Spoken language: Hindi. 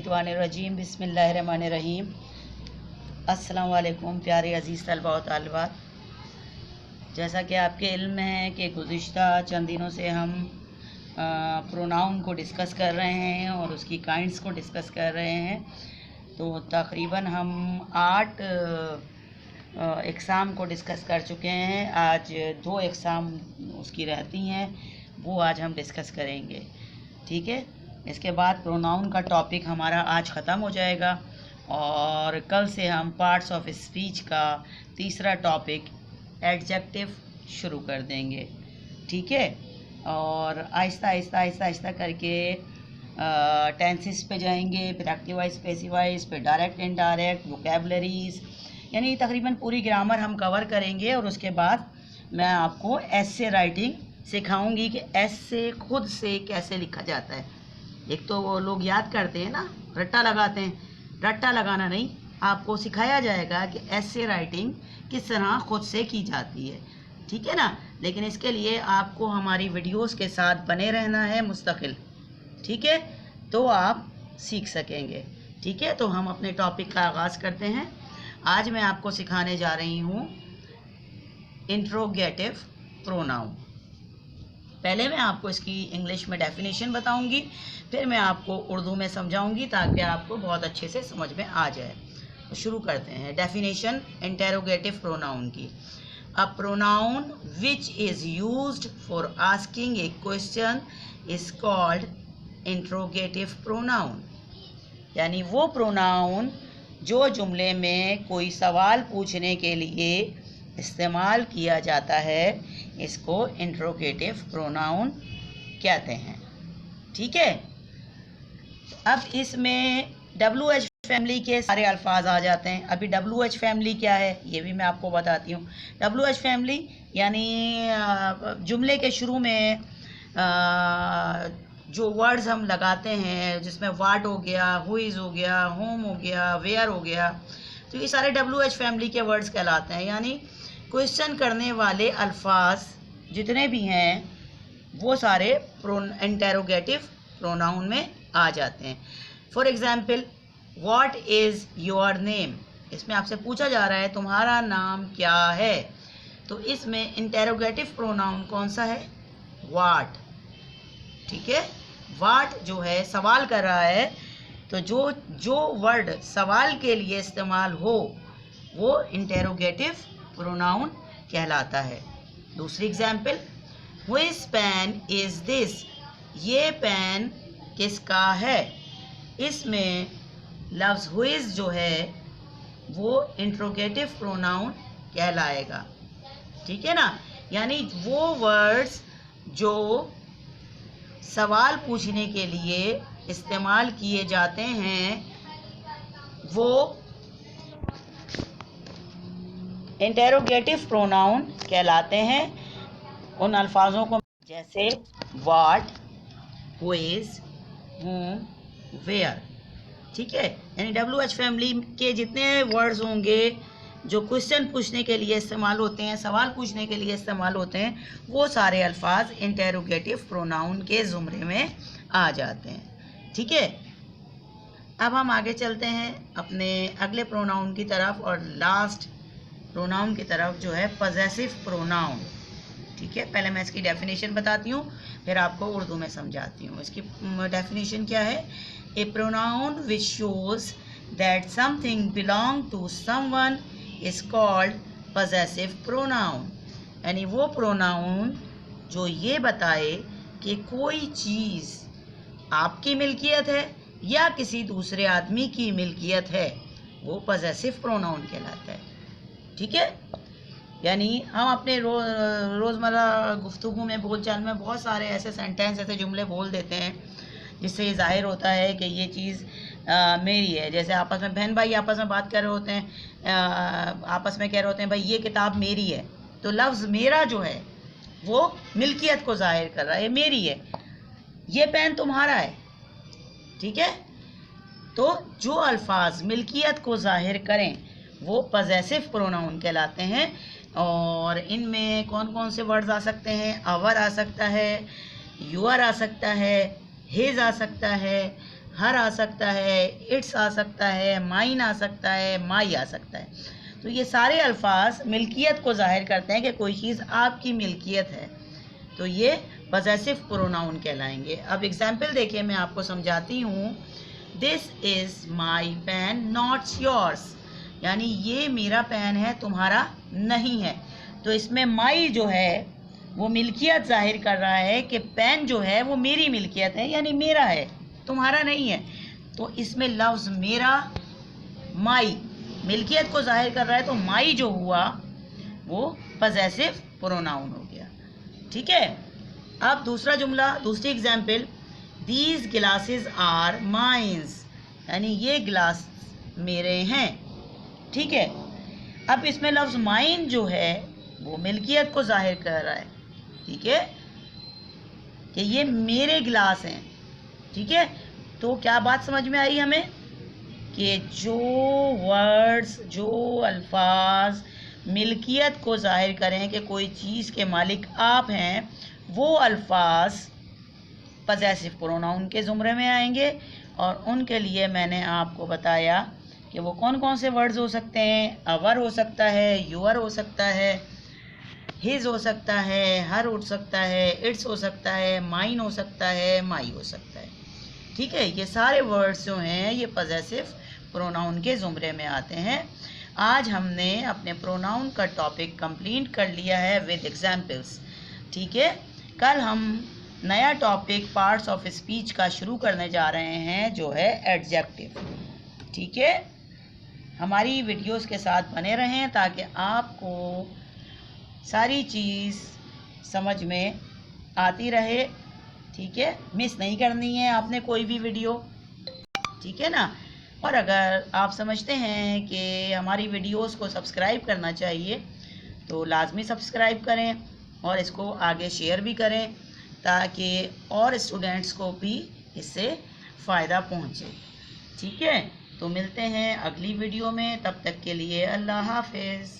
मिनशैतानिर्रजीम बिस्मिल्लाहिर्रहमानिर्रहीम। अस्सलाम वालेकुम प्यारे अज़ीज़ तलबा व तालिबात। जैसा कि आपके इल्म में है कि गुज़िश्ता चंद दिनों से हम प्रोनाउन को डिस्कस कर रहे हैं और उसकी काइंड्स को डिस्कस कर रहे हैं। तो तकरीबन हम 8 एग्ज़ाम को डिस्कस कर चुके हैं। आज 2 एग्ज़ाम उसकी रहती हैं, वो आज हम डिस्कस करेंगे। ठीक है, इसके बाद प्रोनाउन का टॉपिक हमारा आज ख़त्म हो जाएगा और कल से हम पार्ट्स ऑफ स्पीच का तीसरा टॉपिक एडजेक्टिव शुरू कर देंगे। ठीक है, और आहिस्ता आहिस्ता आहिस्ता आहिस्ता करके टेंसेस पे जाएंगे, फिर एक्टिव वाइज, पैसिव वाइज, फिर डायरेक्ट इनडायरेक्ट, वोकैबुलरीज, यानी तकरीबन पूरी ग्रामर हम कवर करेंगे। और उसके बाद मैं आपको एसे राइटिंग सिखाऊंगी कि एसे खुद से कैसे लिखा जाता है। एक तो वो लोग याद करते हैं ना, रट्टा लगाते हैं, रट्टा लगाना नहीं, आपको सिखाया जाएगा कि एसे राइटिंग किस तरह खुद से की जाती है। ठीक है ना, लेकिन इसके लिए आपको हमारी वीडियोस के साथ बने रहना है मुस्तकिल। ठीक है, तो आप सीख सकेंगे। ठीक है, तो हम अपने टॉपिक का आगाज़ करते हैं। आज मैं आपको सिखाने जा रही हूँ इंट्रोगेटिव प्रोनाउन। पहले मैं आपको इसकी इंग्लिश में डेफिनेशन बताऊंगी, फिर मैं आपको उर्दू में समझाऊंगी ताकि आपको बहुत अच्छे से समझ में आ जाए। तो शुरू करते हैं डेफिनेशन इंटेरोगेटिव प्रोनाउन की। A pronoun which is used for asking A question is called interrogative pronoun. यानी वो प्रोनाउन जो जुमले में कोई सवाल पूछने के लिए इस्तेमाल किया जाता है, इसको इंट्रोगेटिव प्रोनाउन कहते हैं। ठीक है, अब इसमें WH फैमिली के सारे अल्फाज आ जाते हैं। अभी WH फैमिली क्या है ये भी मैं आपको बताती हूँ। WH फैमिली यानी जुमले के शुरू में जो वर्ड्स हम लगाते हैं, जिसमें व्हाट हो गया, हु इज़ हो गया, होम हो गया, वेयर हो गया, तो ये सारे WH फैमिली के वर्ड्स कहलाते हैं। यानी क्वेश्चन करने वाले अल्फाज जितने भी हैं वो सारे इंटेरोगेटिव प्रोनाउन में आ जाते हैं। For example, what is your name, इसमें आपसे पूछा जा रहा है तुम्हारा नाम क्या है, तो इसमें इंटेरोगेटिव प्रोनाउन कौन सा है? व्हाट। ठीक है, व्हाट जो है सवाल कर रहा है, तो जो वर्ड सवाल के लिए इस्तेमाल हो वो इंटेरोगेटिव प्रोनाउन कहलाता है। दूसरी example, which pen is this, ये पेन किसका है, इसमें लफ्ज़ व्हिच जो है वो इंट्रोगेटिव प्रोनाउन कहलाएगा। ठीक है ना, यानी वो वर्ड्स जो सवाल पूछने के लिए इस्तेमाल किए जाते हैं वो इंटेरोगेटिव प्रोनाउन कहलाते हैं। उन अल्फाजों को जैसे व्हाट, व्हिच, whom, वेयर। ठीक है, यानी WH फैमिली के जितने वर्ड्स होंगे जो क्वेश्चन पूछने के लिए इस्तेमाल होते हैं, सवाल पूछने के लिए इस्तेमाल होते हैं, वो सारे अल्फाज इंटेरोगेटिव प्रोनाउन के ज़ुमरे में आ जाते हैं। ठीक है, अब हम आगे चलते हैं अपने अगले प्रोनाउन की तरफ और लास्ट प्रोनाउन की तरफ जो है पॉजेसिव प्रोनाउन। ठीक है, पहले मैं इसकी डेफिनेशन बताती हूँ, फिर आपको उर्दू में समझाती हूँ। इसकी डेफिनेशन क्या है? A pronoun which shows that something belong to someone is called possessive pronoun. यानी वो प्रोनाउन जो ये बताए कि कोई चीज़ आपकी मिल्कियत है या किसी दूसरे आदमी की मिल्कियत है, वो पॉजेसिव प्रोनाउन कहलाता है। ठीक है, यानी हम अपने रोज़मर्रा गुफ्तगू में, बोलचाल में बहुत सारे ऐसे सेंटेंस, ऐसे जुमले बोल देते हैं जिससे ये ज़ाहिर होता है कि ये चीज़ मेरी है। जैसे आपस में बहन भाई आपस में बात कर रहे होते हैं, आपस में कह रहे होते हैं भाई ये किताब मेरी है, तो लफ्ज़ मेरा जो है वो मिल्कियत को ज़ाहिर कर रहा है, मेरी है। ये पेन तुम्हारा है। ठीक है, तो जो अल्फाज मिल्कियत को ज़ाहिर करें वो पॉजेसिव प्रोनाउन कहलाते हैं। और इनमें कौन कौन से वर्ड्स आ सकते हैं? आवर आ सकता है, यूअर आ सकता है, हिज आ सकता है, हर आ सकता है, इट्स आ सकता है, माइन आ सकता है, माई आ सकता है। तो ये सारे अल्फाज मिल्कियत को जाहिर करते हैं कि कोई चीज़ आपकी मिल्कियत है, तो ये पॉसेसिव प्रोनाउन कहलाएंगे। अब एग्जाम्पल देखिए, मैं आपको समझाती हूँ। This is my pen not yours, यानी ये मेरा पेन है, तुम्हारा नहीं है। तो इसमें माई जो है वो मिल्कियत जाहिर कर रहा है कि पेन जो है वो मेरी मिल्कियत है, यानी मेरा है, तुम्हारा नहीं है। तो इसमें लफ्ज़ मेरा, माई मिल्कियत को जाहिर कर रहा है, तो माई जो हुआ वो पॉसेसिव प्रोनाउन हो गया। ठीक है। अब दूसरा जुमला, दूसरी example, these glasses are mines, यानी ये गिलास मेरे हैं। ठीक है। अब इसमें लफ्ज़ माइन जो है वो मिल्कियत को जाहिर कर रहा है। ठीक है, कि ये मेरे गिलास हैं। ठीक है। तो क्या बात समझ में आई हमें कि जो वर्ड्स, जो अल्फाज मिल्कियत को जाहिर करें कि कोई चीज़ के मालिक आप हैं, वो अल्फाज पॉसेसिव प्रोनाउन के ज़ुमरे में आएंगे। और उनके लिए मैंने आपको बताया कि वो कौन कौन से वर्ड्स हो सकते हैं। अवर हो सकता है, यूअर हो सकता है, हिज हो सकता है, हर हो सकता है, इट्स हो सकता है, माइन हो सकता है, माई हो सकता है। ठीक है। ये सारे वर्ड्स जो हैं ये पॉसेसिव प्रोनाउन के ज़ुमरे में आते हैं। आज हमने अपने प्रोनाउन का टॉपिक कंप्लीट कर लिया है विद एग्जाम्पल्स। ठीक है। कल हम नया टॉपिक पार्ट्स ऑफ स्पीच का शुरू करने जा रहे हैं, जो है एडजेक्टिव। ठीक है। हमारी वीडियोस के साथ बने रहें ताकि आपको सारी चीज़ समझ में आती रहे। ठीक है। मिस नहीं करनी है आपने कोई भी वीडियो। ठीक है ना। और अगर आप समझते हैं कि हमारी वीडियोस को सब्सक्राइब करना चाहिए तो लाजमी सब्सक्राइब करें और इसको आगे शेयर भी करें ताकि और स्टूडेंट्स को भी इससे फ़ायदा पहुंचे। ठीक है। तो मिलते हैं अगली वीडियो में, तब तक के लिए अल्लाह हाफिज़।